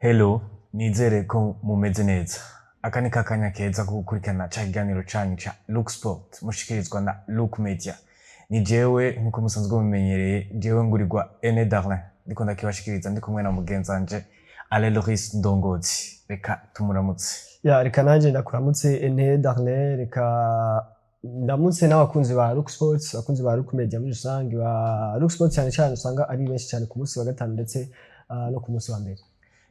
Hello, nizere ko mumeze neza. Aka ni kakanya keza ko gukurikirana ca kiganiro canyu ca Look Sport mushikirizwa na Look Media. Ni jewe nkuko musanzwe mumenyereye, jewe ngurirwa Ene Darlin. Ndiko ndakibashikiriza ndi kumwe na mugenzanje Aleloris Ndongozi. Reka tumuramutse. Ya reka nanje ndakuramutse Ene Darlin, reka ndamutse n'abakunzi ba Look Sports, abakunzi ba Look Media muri rusange. Ba Look Sports cyane cyane usanga ari benshi cyane ku munsi wa gatanu ndetse no ku munsi wa mbere.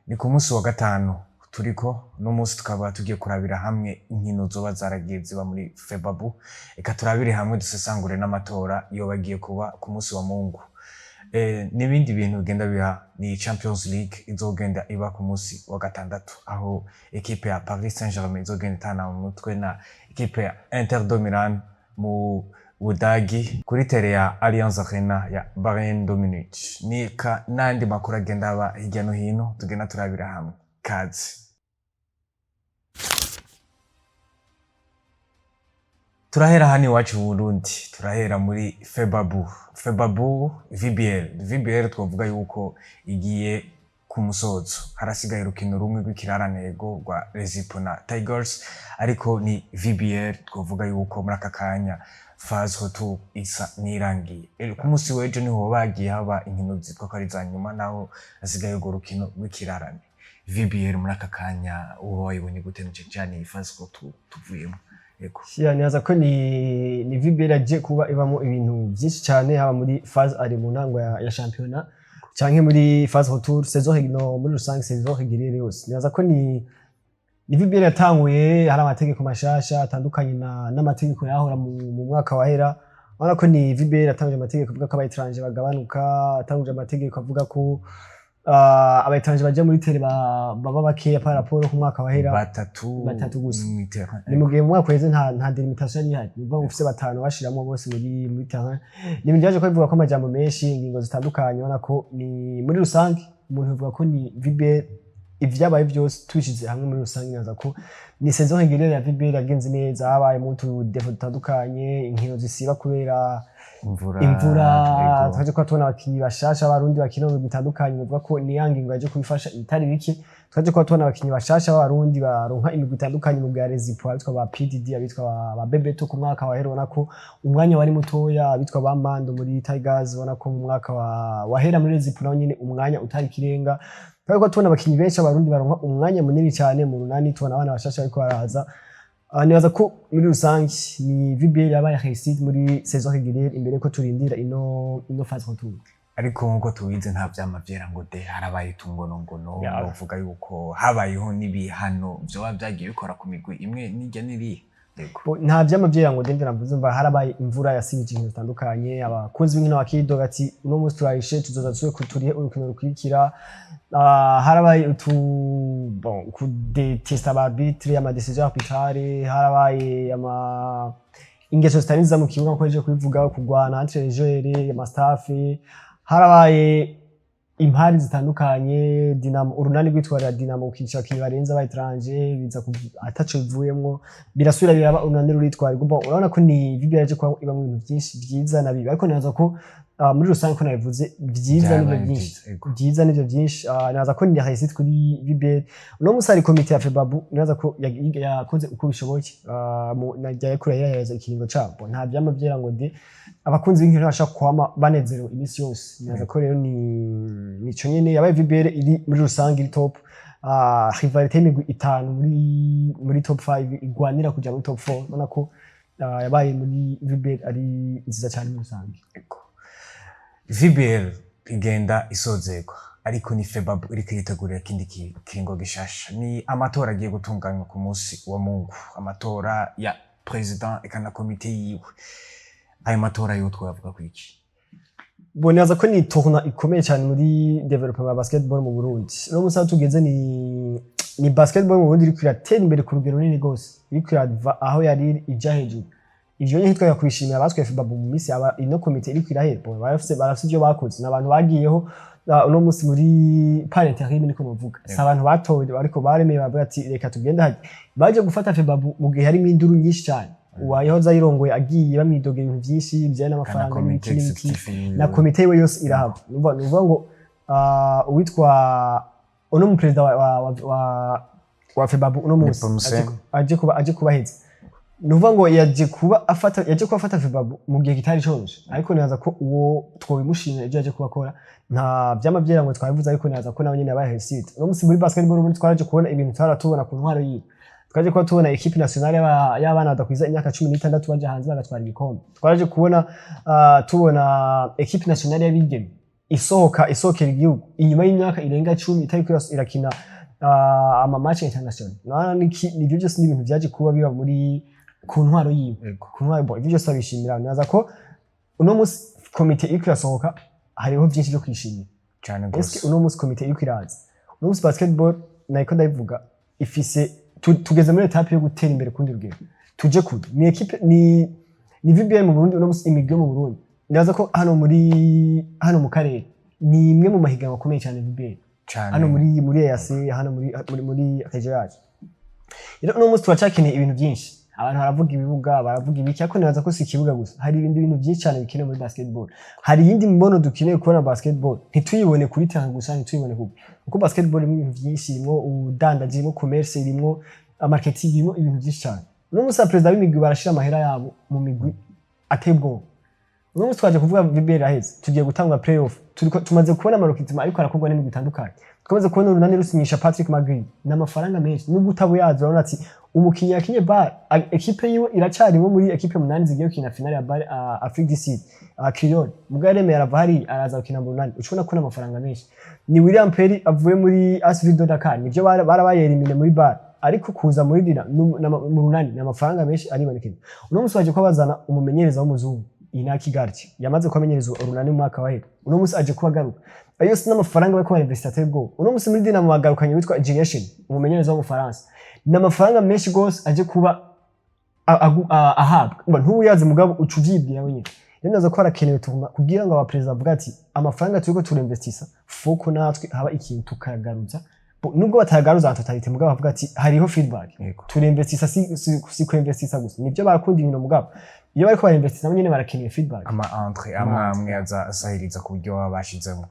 Ni ku munsi wa gatanu turiko no munsi tukaba tugiye kurabira hamwe inkino zoba zaragiye ziba muri Febabu. Eka turabire hamwe dusesangure n'amatora iyo bagiye kuba ku munsi wa Mungu. N'ibindi bintu bigenda biha ni Champions League izogenda iba ku munsi wa gatandatu aho equipe ya Paris Saint-Germain izogenda itana mu mutwe na equipe ya Inter de Milan mu Budagi kuri tere ya Allianz Arena ya Bayern Munich. Nika nandi makuru agenda aba hirya no hino tugenda turabira hamwe. Kazi. Turahera hani iwacu mu Burundi, turahera muri Febabu. Febabu VBL twavuga yuko igiye ku musozo. Harasigaye urukino rumwe rw'ikirarantego rwa Rezipo na Tigers, ariko ni VBL twavuga yuko muri aka kanya phase retour isa nirangiye. Ku munsi w'ejo niho bagiye haba inkino zitwa ko ari za nyuma, naho hasigaye urwo rukino rw'ikirarane. VBL muri aka kanya uwo wayibonye gute n'cyane iyi phase retour tuvuyemo? Nibaza ko ni VBL aje kuba ibamo ibintu byinshi cyane, haba muri phase ari mu ntango ya championnat canke muri phase retour saison hino muri rusange saison higirire yose. Nibaza ko ni VBL yatanguye hari amategeko mashasha atandukanye n'amategeko yahora mu mwaka wahera. Urabona ko ni VBL yatanguje amategeko avuga ko abayitranje bagabanuka, atanguje amategeko avuga ko abayitranje baje muri tere baba bakeya par rapport ku mwaka wahera batatu gusa. Ni mu gihe mu mwaka weze nta delimitation yari, nivuga ngo ufise batanu bashiramo bose muri terrain. Ni byaje ko bivuga ko amajambo menshi, ingingo zitandukanye. Urabona ko ni muri rusange umuntu avuga ko ni VBL ivyabaye byose twishize hamwe muri rusange. Naza ko ni saison higirire ya VBL yagenze neza, habaye mu defo dutandukanye, inkino zisiba kubera imvura. Twaje ko tubona abakinyi bashasha abarundi bakina mu bitandukanye, bivuga ko ni yangingo yaje kubifasha itari bike. Twaje ko tubona abakinyi bashasha abarundi baronka imigwi itandukanye mu bwa Rezipo, abitwa ba PDD, abitwa ba Bebeto ku mwaka wahera. Ubona ko umwanya wari mutoya, abitwa ba Mando muri Tigers. Ubona ko mu mwaka wahera muri Rezipo naho nyine umwanya utari kirenga. Twari tubona abakinyi benshi abarundi baronka umwanya munini cyane mu runani, tubona abana bashasha ariko baraza. Nibaza ko muri rusange ni VBL yabaye réussite muri saison higirire, imbere ko turindira ino phase retour. Ariko nkuko tubize nta vyama vyera ngo de harabaye tungono bavuga yuko habayeho n'ibihano byo byagiye bikora ku migwi imwe n'ijya niri. Nta vyama vyera ngo de navuze mva harabaye imvura yasibije ibintu bitandukanye. Abakunzi b'inkino bakidoga ati uno munsi turayishe tuzoza tsuye kuturiye urukino rukurikira. Harabaye ku detesta arbitre ama decision arbitrale, harabaye ingeso zitaniza mu kibuga ko eje kubivuga kugwana entre les joueurs ama staff, harabaye impari zitandukanye. Dinamo urunani rwitwara Dinamo ukica kibarenza abayitranje biza ataco bivuyemwo, birasubira biraba urunani ruritwara. Urabona ko ni VBL yaje kwa iba mu bintu byinshi byiza na bibi, ariko naza ko muri rusange ko nabivuze byiza n'ibyo byinshi. Naza ko ni réussite kuri VBL. No musari komite ya Febabu naza ko yakoze uko bishoboye najyaye kure yahereza ikiringo cabo. Nta byama byera ngo de abakunzi b'inkino bashaka kwama banezerewe imisi yose. Naza ko rero ni cyo nyene yabaye VBL iri muri rusange iri top. Rivalite y'imigwi itanu muri top 5 igwanira kuja muri top 4. Ubona ko yabaye muri VBL ari nziza cyane muri rusange. VBL igenda isozerwa, ariko ni Febabu iri kwitegurira kindi kiringo gishasha. Ni amatora agiye gutunganywa ku munsi wa Mungu, amatora ya president ekana komite yiwe. Ayo matora yo twavuga ku iki? Bonaza ko ni tourna ikomeye cyane muri development ya basketball mu Burundi. No musa tugeze ni basketball mu Burundi iri kwiratera imbere ku rugero runini gose, iri kwirava aho yari ija hejuru. Ivyo nyine twaya kwishimira abatwe Febabu mu misi aba ino komite iri kwirahera. Barafise ibyo bakoze n'abantu bagiyeho uno musi muri parent yarime niko muvuga. Abantu batowe ariko baremeye bavuga ati reka tugende haje. Baje gufata Febabu mu gihe harimo induru nyinshi cyane. Uwayehoza yirongoye agiye bamwidogera ibintu byinshi bijyanye n'amafaranga n'ibiki na komite yose irahaba. Nuvuga ngo uwitwa uno mu president wa FEBABU uno munsi aje kubaheza nuvuga ngo yaje kuba afata FEBABU mu gihe kitari cyoroshye ariko nibaza ko uwo twobimushimira ibyo yaje kubakora nta byamavyera ngo twabivuze ariko nibaza ko nawe nyine yabaye site uno munsi muri basketball muri twaraje kubona ibintu twaratubona ku ntwaro yiwe twaje kuba tubona equipe nationale y'abana badakwiza imyaka 16 baje hanze bagatwara ibikombe twaraje kubona tubona equipe nationale y'abigeme isokera igihugu inyuma y'imyaka irenga 10 itari irakina ama match international nibyo byose n'ibintu byaje kuba biba muri ku ntwaro yiwe ku ntwaro ibyo byose abishimira naza ko uno munsi komite iri kirasohoka hariho byinshi byo kwishimira cyane gose uno munsi komite iri kwiraza uno munsi basketball nayiko ndabivuga ifise tugeze muri etape yo gutera imbere kundi rugero tuje kude ni equipe ni VBA mu Burundi uno munsi imigwe mu Burundi naza ko hano mu karere ni imwe mu mahiganwa akomeye cyane VBA hano muri EAC hano muri Regional uno munsi turacakeneye ibintu byinshi abantu baravuga ibibuga baravuga ibiki ariko naza ko si ikibuga gusa hari ibindi bintu byinshi cyane bikenewe muri basketball hari yindi mbono dukeneye kubona basketball ntituyibone kuri terrain gusa ntituyibone kuko basketball ni ibintu byinshi irimo udandaji irimo commerce irimo marketing irimo ibintu byinshi cyane uno munsi president w'imigwi barashira amahera yabo mu migwi atebwo uno munsi twaje kuvuga VBA raheze tugiye gutanga playoff tumaze kubona amarokitima ariko arakorwa n'imigwi itandukanye twamaze kubona urunani rusinyisha Patrick Magri n'amafaranga menshi nubwo utabuyaza urabona ati umukinyi yakinye bar equipe yiwe iracarimo muri equipe 8 zigiye gukina finale ya bar Afrique du Sud Kriol mugareme arava hari araza gukina mu runani ucubona ko n'amafaranga menshi ni William Perry avuye muri AS Vido Dakar nivyo barabaye elimine muri bar ariko kuza muri dina mu runani n'amafaranga menshi aribonekeza uno munsi waje ko bazana umumenyereza w'umuzungu Inaki Garci yamaze kwamenyereza urunani mu mwaka wa hera uno munsi aje kubagaruka ayo si n'amafaranga bako investiteur bwo uno munsi muri dina mu bagarukanye witwa Generation umumenyereza wo mu Faransa n'amafaranga menshi gose aje kuba ahabwa ntuyaze mugabo ucuvyibwira wenyine naza ko arakenewe kugira ngo aba president avuga ati amafaranga turiko turinvestisa foko natwe haba ikintu tukayagaruza nubwo batagaruza totalite mugabo avuga ati hariho feedback turinvestisa si ko investisa gusa nibyo barakunda ibintu mugabo iyo bariko barinvestisa nyine barakeneye feedback entre amwe azasahiriza ku buryo babashizemo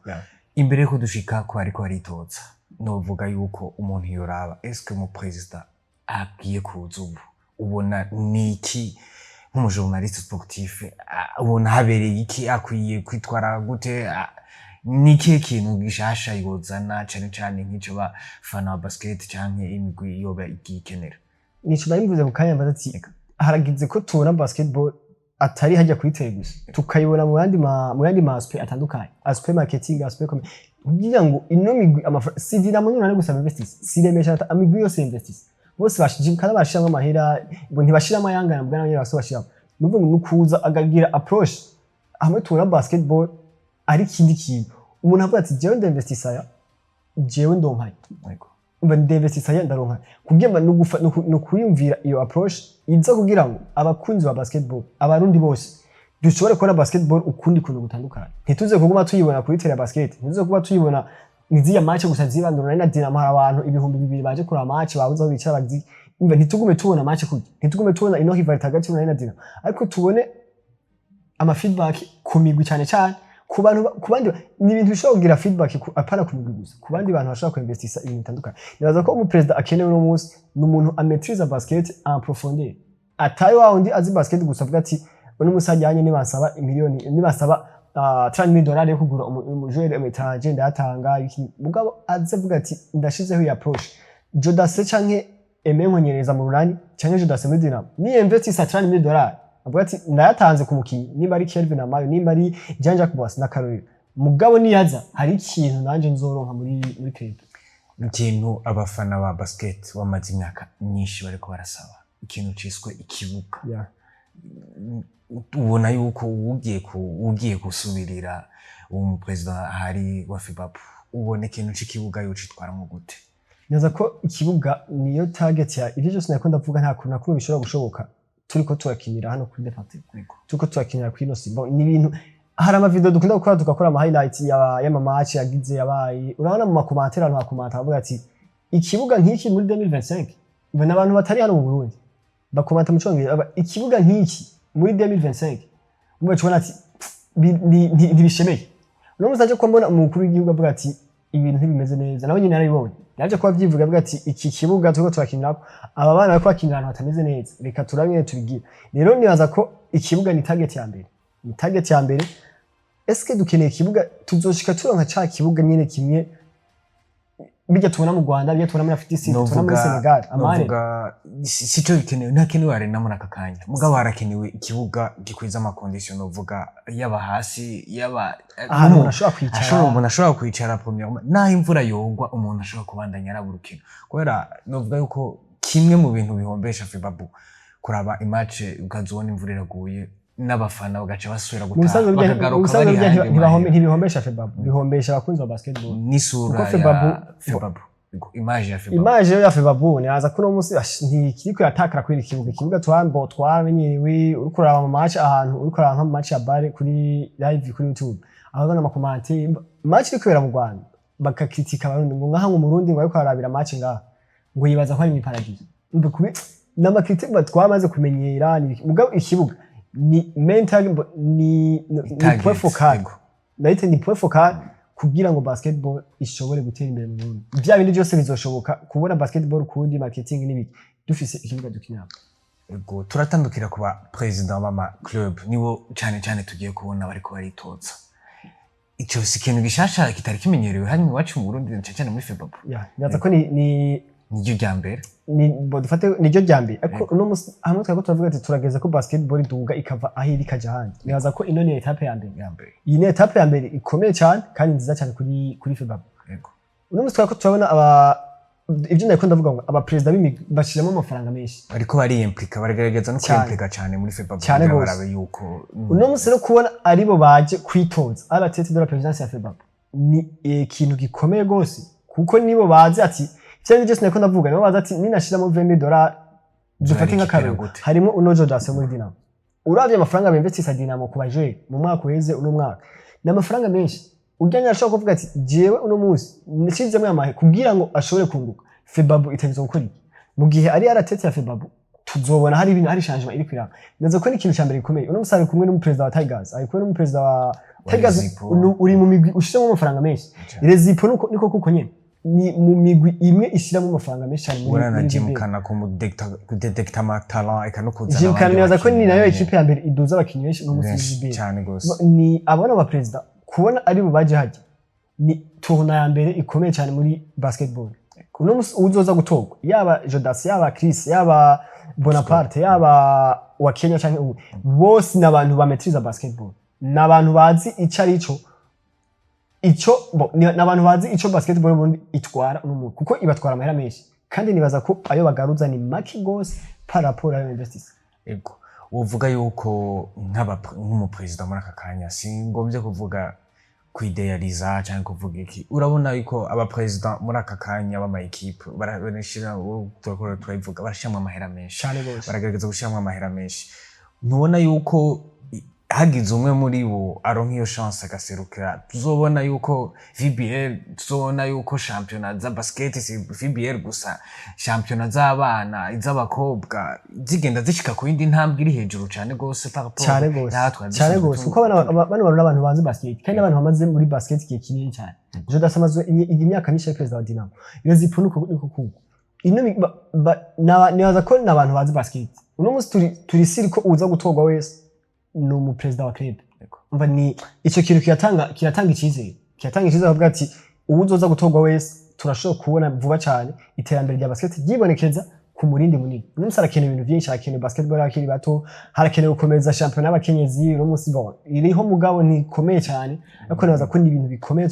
imbere yuko dushika ko ariko aritoza novuga yuko umuntu yoraba eske mu president agiye kuza ubu ubona niki nk'umujournaliste sportif ubona habereye iki akwiye kwitwara gute niki kintu gishasha yozana cyane nk'icyo bafana wa basket canke imigwi yoba igikenera nico ndabivuze mu kanya mbaza haragize ko tubona basketball atari hajya kuri gusa tukayibona mu yandi ma aspect atandukanye aspect marketing aspect kugira ngo ino migwi sidira mu none gusa investis siremesha amigwi yose investis bose bashije kandi bashiramo amahera ngo ntibashiramo ayangana mbwa n'abanye baso bashiramo nubwo nukuza agagira approach hamwe tubona basketball ari kindi kintu umuntu avuga ati jewe ndinvestisa jewe ndonkaye umva ndinvestisa ndaronka kugira no kuyumvira iyo approach iza kugira ngo abakunzi ba basketball abarundi bose dushobore kubona basketball ukundi kuntu gutandukanye ntituze kuguma tuyibona kuri tele basket ntituze kuba tuyibona niziya match gusa zibandura na Dinamo abantu ibihumbi 2 baje kuri match babuze aho bicara bazi umva ntitugume tubona match kuki ntitugume tubona ino rivalry hagati na Dinamo ariko tubone ama feedback ku migwi cyane ku bandi ni ibintu bishobora kugira feedback apana ku migwi gusa ku bandi bantu bashaka kwinvestisa ibintu bitandukanye nibaza ko umu president akenewe no munsi n'umuntu amaîtrise basket en profondeur atayo wundi azi basket gusa avuga ati uno musajyanye nibasaba miliyoni nibasaba $30,000 yo kugura umujere etage ndatanga mugabo azavuga ati ndashizeho ya approach Jodase canke emenkonyereza mu runani canke Jodase muri Dinamo ni investisa $30,000 avuga ati ndayatanze ku mukinyi niba ari Kelvin Amayo niba ari Jean Jacques Boas na Karoli mugabo niyaza hari ikintu nanje nzoronka muri club ikintu abafana ba basket bamaze imyaka myinshi bariko barasaba ikintu ciswe ikibuga ubona yuko ugiye gusubirira uwo president hari wa FIBAP ubone ikintu c'ikibuga yocitwaramo gute neza ko ikibuga niyo target ya ivyo byose nakunda kuvuga nta kuntu nakuru bishobora gushoboka turiko turakinira hano kuri departement turiko turakinira kuri no simba ni ibintu hari ama video dukunda gukora tugakora ama highlights ya match yagize yabaye urabona mu makomentera abantu bakomanta bavuga ati ikibuga nk'iki muri 2025 bana abantu batari hano mu Burundi bakomanta mu cyongereza ikibuga nk'iki muri 2025 umwe cyubona ati ntibishemeye uno musaje ko mbona umukuru w'igihugu avuga ati ibintu ntibimeze neza nawe nyine narabibonye yaje kuba byivuga avuga ati iki kibuga turiko turakinirako aba bana bariko bakinira ahantu hatameze neza reka turabye tubigira rero nibaza ko ikibuga ni target ya mbere ni target ya mbere eske dukeneye ikibuga tuzoshika turonka ca kibuga nyene kimwe bijya tubona mu Rwanda bijya tubona muri Afrika tubona muri Senegal novuga sico bikenewe ntakenewe arena muri aka kanya mugabo harakenewe ikibuga gikwiza ama condition novuga yaba hasi yaba umuntu ashobora kwicara premièrement naho imvura yogwa umuntu ashobora kubandanya araburukino kubera novuga yuko kimwe mu bintu bihombesha FEBABU kuraba match ukazobona imvura iraguye n'abafana bagaca basubira gutaha bakagaruka bari handi ntibihombesha FEBABU bihombesha abakunzi ba basketball n'isura ya FEBABU image ya FEBABU nibaza ko no munsi ntikiriko yatakara kuri ikibuga twamenyerewe uriko uraba mu match ahantu uriko uraba nka match ya bare kuri live kuri YouTube abagana amakomante match iri kubera mu Rwanda bakakritika abarundi ngo nkaha mu Burundi ngo ariko arabira match ngaha ngo yibaza ko ari mu paradise n'amakritika twamaze kumenyera mugabo ikibuga ni mental ni point focal naite ni point focal kugira ngo basketball ishobore gutera imbere mu Burundi bya bindi byose bizoshoboka kubona basketball kundi marketing n'ibiki dufise ikibuga dukinira ego turatandukira kuba president w'ama club nibo cyane tugiye kubona bariko baritoza ico sikintu gishasha kitari kimenyerewe hanyuma iwacu mu Burundi cyane muri FEBABU ndaza ko ni niryo ryambere ni dufate niryo ryambere ariko no hamwe twako turavuga ati turageza ko basketball iduga ikava aho iri kaja handi nibaza ko ino ni etape ya mbere iyi ni etape ya mbere ikomeye cyane kandi nziza cyane kuri FEBABU yego no twako turabona ibyo ndiko ndavuga ngo aba president bashiramo amafaranga menshi ariko bari implika baragerageza no kwimplika cyane muri FEBABU barabe yuko uno munsi no kubona aribo baje kwitoza à la tête de la présidence ya FEBABU ni ikintu gikomeye gose kuko nibo baje ati cyane just nako ndavuga nibo baza ati ninashiramo $20 dufate nka karego harimo unojo dase muri Dinamo uravye amafaranga bemvestisa Dinamo kubaje mu mwaka uheze uno mwaka n'amafaranga menshi ujyanye ashaka kuvuga ati jewe uno munsi nishizemo amahe kugira ngo ashobore kunguka FEBABU itabizo gukora mu gihe ari aratete ya FEBABU tuzobona hari ibintu hari changement iri kwira nazo ko ni ikintu cyambere gikomeye uno musari kumwe n'umupresident wa Tigers ari kumwe n'umupresident wa Tigers uri mu migwi ushizemo amafaranga menshi rezipo niko kuko nyene ni mu migwi imwe ishiramo amafaranga menshi cyane muri Jimkana ko mu detecta ama talent ekanukuza Jimkana nibaza ko ni nayo equipe ya mbere iduza abakinyi benshi no musi cyane gose ni abona ba president kubona ari bubaje haje ni tourna ya mbere ikomeye cyane muri basketball uno uzoza gutogwa yaba Jodas yaba Chris yaba Bonaparte yaba wa Kenya cyane bose nabantu bametriza basketball nabantu bazi icarico nabantu bazi ico basketball Burundi itwara n'umuntu kuko ibatwara amahera menshi kandi nibaza ko ayo bagaruza ni make gose par rapport à investissement ego uvuga yuko nk'umu president muri aka kanya singombye kuvuga kwidealiza cyangwa kuvuga iki urabona yuko aba president muri aka kanya b'ama equipe barashira turavuga barashyiramo amahera menshi baragerageza gushyiramo amahera menshi ntubona yuko hagize umwe muri bo aronka iyo chance agaserukira tuzobona yuko VBL tuzobona yuko championnat za basket si VBL gusa championnat z'abana iz'abakobwa zigenda zishika ku yindi ntambwe iri hejuru cyane gose cyane gose kuko bano abantu bazi basket kandi abantu bamaze muri basket kiye kinini cyane je dasamazwe imyaka nishe president wa Dinamo iyo zipunuko niko kuko ino nabaza ko nabantu bazi basket uno musi turi siriko uza gutogwa wese no mu president wa club umva ni ico kintu kiratanga icizere avuga ati ubuzoza gutogwa wese turashobora kubona vuba cyane iterambere rya basket ryibonekeza ku murindi munini umunsi arakeneye ibintu byinshi arakeneye basketball akiri bato harakeneye gukomeza championnat y'abakenyezi no musi bon iriho mugabo ni komeye cyane ariko nabaza ko ni ibintu bikomeye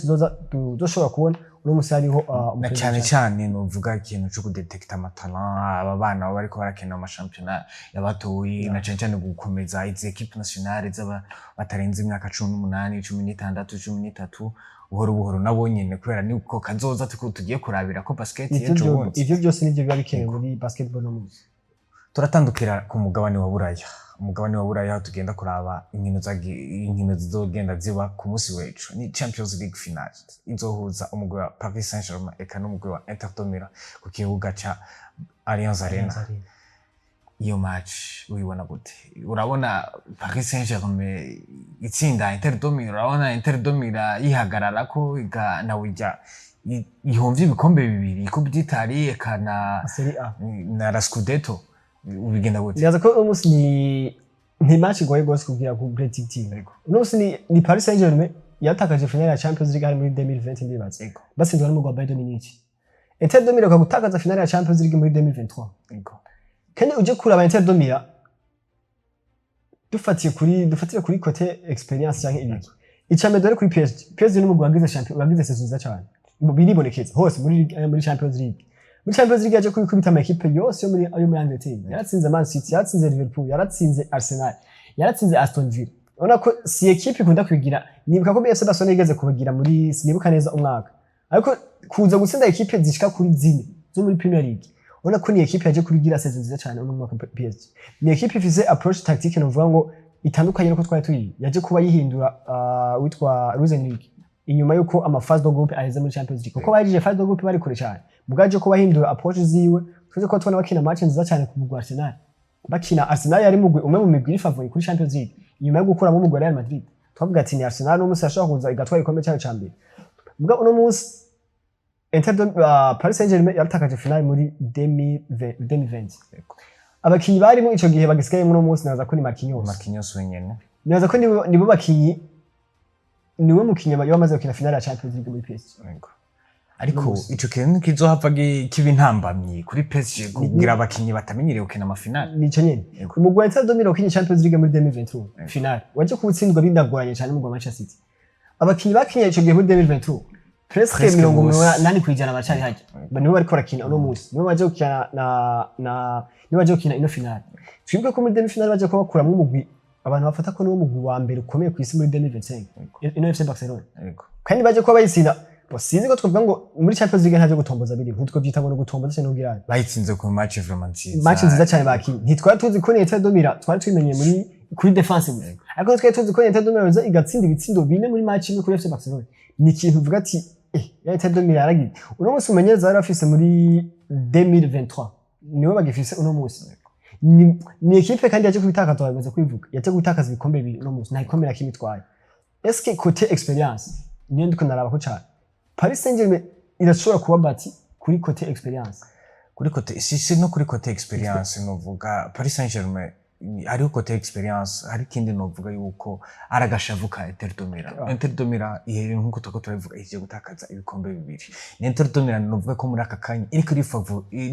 tuzoshobora kubona uno musi hariho cyane novuga ikintu cyo kudetecta amatalent aba bana bariko barakenera ama championnat y'abatoyi na cyane gukomeza izi equipe nationale z'aba batarenze imyaka 18 16 13 buhoro nabo nyene kubera niko kazoza tugiye kurabira ko basket yejo bundi ivyo byose nivyo biba bikenewe muri basketball no muzi turatandukira ku mugabane wa Buraya tugenda kuraba inkino zizogenda ziba ku munsi w'ejo ni Champions League final izohuza umugwi wa Paris Saint-Germain eka n'umugwi wa Inter de Milan ku kibuga ca Allianz Arena iyo match uyibona gute urabona Paris Saint-Germain itsinda Inter de Milan urabona Inter de Milan yihagarara ko nawe ijya ihomvye ibikombe bibiri Coupe d'Italie eka Serie A na la Scudetto ubigenda gute nibaza ko uno munsi ni match igoye gose kugira ku Great Team uno munsi ni Paris Saint-Germain yatakaje finale ya Champions League hari muri 2020 ndibaza batsindwa n'umugwa Bayern Munich Inter de Milan gutakaza finale ya Champions League muri 2023 kandi uje kuraba Inter de Milan dufatire kuri côté experience cyangwa ibiki icame dore kuri PSG n'umugwa wagize saison nziza cyane biribonekeza hose muri Champions League muri Champions League yaje kubita ama equipe yose yo muri Angleterre yaratsinze Man City yaratsinze Liverpool yaratsinze Arsenal yaratsinze Aston Villa ona ko si equipe ikunda kwigira nibuka ko BFC Barcelona igeze kubagira muri sinibuka neza umwaka ariko kuza gutsinda equipe zishika kuri zine zo muri Premier League ona ko ni equipe yaje kubigira saison nziza cyane uno mwaka PSG ni equipe ifise approach tactique no vuga ngo itandukanye nuko twari tuyi yaje kuba yihindura witwa Luzenrique inyuma yuko ama phase de groupe aheze muri Champions League kuko bayije phase de groupe bari kure cyane mugaje ko bahindura approach ziwe twese ko tubona bakina match nziza cyane ku mugwa Arsenal bakina Arsenal yari mugwe umwe mu migwi favori kuri Champions League inyuma yo gukuramo umugwa Real Madrid twavuga ati ni Arsenal no musi ashaka kuza igatwara ikombe cyayo cyambere muga uno musi Paris Saint-Germain yatakaje finale muri 2020 abakinyi barimo ico gihe bagisigaye uno musi naza ko ni Marquinhos wenyene naza ko nibo bakinyi niwe mukinyi bamaze gukina finale ya Champions League muri PSG ariko ico kintu kizohava kibintambamye kuri PSG kugira abakinyi batamenyereye gukina ama finale nico nyene umugwa Inter de Milan ukinye Champions League muri 2023 finale waje kubutsindwa bindagoranye cyane umugwa Manchester City abakinyi bakinye ico gihe muri 2023 presque 80% bacari haje nibo bariko rakina uno musi nibo baje gukina nibo baje gukina ino finale twibwe ko muri demi finale baje ko bakuramwe umugwi abantu bafata ko niwo mugwi wa mbere ukomeye ku isi muri 2025 ino FC Barcelona kandi baje ko bayitsinda sinzi ko twavuga ngo muri Champions League ntaje gutomboza biri ntitwo byita ngo no gutomboza cyane ubwirane bayitsinze ku match vraiment nziza match nziza cyane bakinyi ntitwari tuzi ko Inter de Milan twari twimenye muri kuri defense gusa ariko twari tuzi ko Inter de Milan igatsinda ibitsindo bine muri match imwe kuri FC Barcelona ni ikintu uvuga ati Inter de Milan yaragi uno musi umenyeza yari afise muri 2023 niwe bagifise uno musi ni equipe kandi yaje kubitakaza bamaze kwivuga yaje gutakaza ibikombe bibiri uno musi nta ikombe na kimwe twaye est-ce que côté experience niyo ndiko naraba ko cyane Paris Saint-Germain irashobora kuba bati kuri côté experience kuri côté si no kuri côté experience novuga Paris Saint-Germain ari côté experience hari kindi novuga yuko aragashavuka Inter de Milan Inter de Milan ihere nkuko turavuga igiye gutakaza ibikombe bibiri Inter de Milan novuga ko muri akakanya iri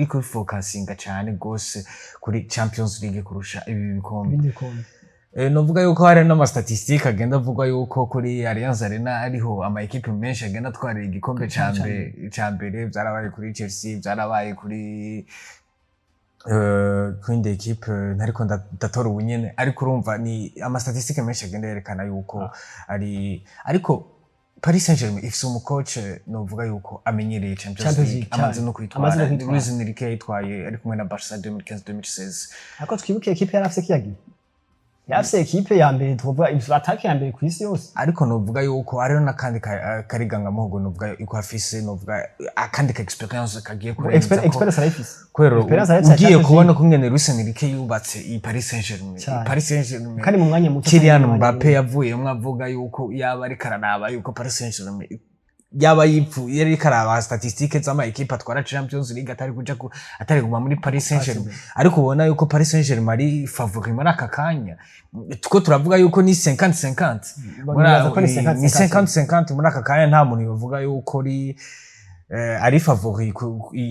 kuri focusinga cyane gose kuri Champions League kurusha ibi bikombe novuga yuko hari n'ama statistique agenda avuga yuko kuri Allianz Arena ariho ama equipe menshi agenda twara igikombe cyambere byarabaye kuri Chelsea byarabaye kuri kwinde equipe ntariko ndatora ubunyene ariko urumva ni ama statistique menshi agenda yerekana yuko ari ariko Paris Saint-Germain ifise umucoach novuga yuko amenyereye Champions League amaze no kwitwara Luis Enrique yitwaye ari kumwe na Barca 2015-2016 ariko twibuke equipe yarafise kiyagiye yafise equipe ya mbere tuvuga attaque ya mbere ku isi yose ariko novuga yuko ariyo nakandi kariganga muhogo novuga yuko afise novuga akandi ka experience kagiye kurenza ko experience arifise kwero ugiye kubona ko ngene Luis Enrique yubatse i Paris Saint-Germain kandi mu mwanya muto Kylian Mbappé yavuye mwavuga yuko yaba ari karanaba yuko Paris Saint-Germain yaba yari karaba statistique z'ama equipe atwara Champions League atari guma muri Paris Saint-Germain ariko ubona yuko Paris Saint-Germain ari favori muri aka kanya tuko turavuga yuko ni 50-50 ni 50-50 muri aka kanya nta muntu yovuga yuko ari favori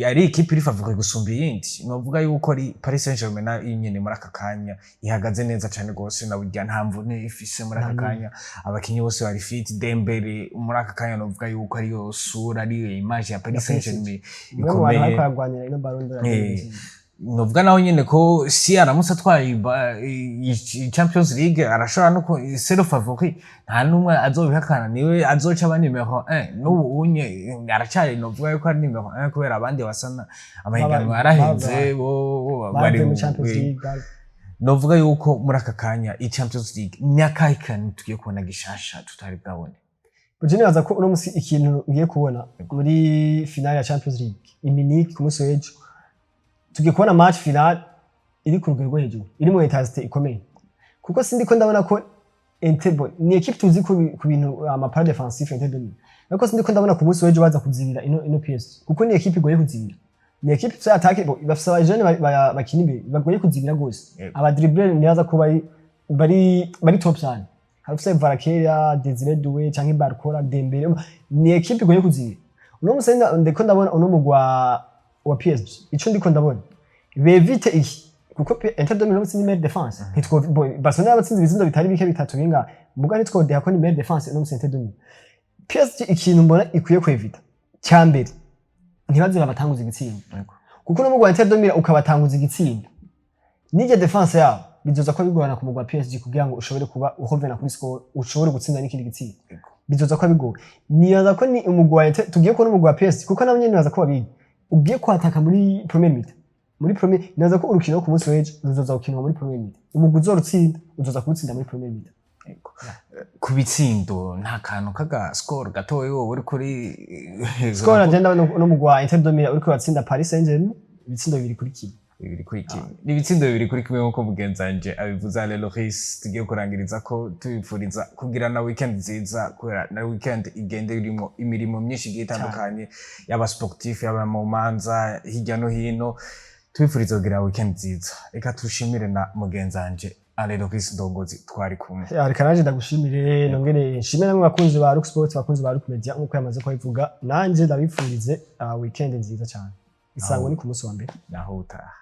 ari equipe iri favori gusumba iyindi novuga yuko ari Paris Saint-Germain na inyene muri aka kanya ihagaze neza cyane gose na burya nta mvune ifise muri aka kanya abakinyi bose bari fit Dembele muri aka kanya novuga yuko ari yo sura ari image ya Paris Saint-Germain ikomeye novuga naho nyene ko si aramutse atwaye Champions League arashobora no zero favori nta numwe azobihakana niwe azoca aba numero 1 n'ubu unye aracyari novuga yuko ari numero 1 kubera abandi basana amahiganwa yarahenze bo bari mu Champions League novuga yuko muri aka kanya i Champions League nyakahikana tugiye kubona gishasha tutari bwabone Bujeni baza ko uno musi ikintu ngiye kubona muri finale ya Champions League i Munich ku musi w'ejo tugiye kubona match final iri ku rwego hejuru iri mu intensity ikomeye kuko sindi ko ndabona ko Entebbe ni equipe tuzi ku bintu amapara defensif Entebbe ariko sindiko ndabona ku munsi wejo baza kuzibira ino PSG kuko ni equipe igoye kuzibira ni equipe ya attaque bafisa abajene bakinyi imbere bagoye kuzibira gose aba dribbler niyaza ko bari top cyane harufise Varakera Desire Doué canke Barcola Dembele ni equipe igoye kuzibira uno musenga ndiko ndabona uno mugwa wa PSG ico ndiko ndabona bevite iki kuko Entebbe no mutsinzi meilleure défense hitwo Barcelona batsinze ibizindo bitari bike bitatu binga muga nitwo deha ko ni meilleure défense no mutsinzi Entebbe PSG ikintu mbona ikwiye kwevita cyambere ntibaze babatanguza igitsinda kuko no mugwa Entebbe ukabatanguza igitsinda nije defense yabo bizoza ko bigorana ku mugwa PSG kugira ngo ushobore kuba uhovena kuri score ushobore gutsinda n'ikindi gitsinda bizoza ko bigoye niyaza ko ni umugwa tugiye ko no mugwa PSG kuko nabo nyene naza ko babigi ugiye kwataka muri premier minute muri premier naza ko urukino ku munsi weje ruzoza gukinwa muri premier minute umugwa uzorutsinda uzoza kubutsinda muri premier minute ku bitsindo nta kantu kaga score gatoye wowe uri kuri score agenda no mugwa Entebbe uri kuratsinda Paris Saint-Germain ibitsindo bibiri kuri kimwe ni ibitsindo bibiri kuri kimwe nkuko mugenzanje abivuza rero Loris tugiye kurangiriza ko tubifuriza kugira na weekend nziza kubera na weekend igende irimo imirimo myinshi igiye itandukanye y'aba sportif y'aba mu manza hirya no hino tubifuriza kugira weekend nziza reka tushimire na mugenzanje Alero Chris Ndongozi twari kumwe reka naje ndagushimire nongere nshimire namwe bakunzi ba Rock Sports bakunzi ba Rock Media nkuko yamaze ko bivuga nanje ndabifurize weekend nziza cyane isango ni ku munsi wa mbere naho utaha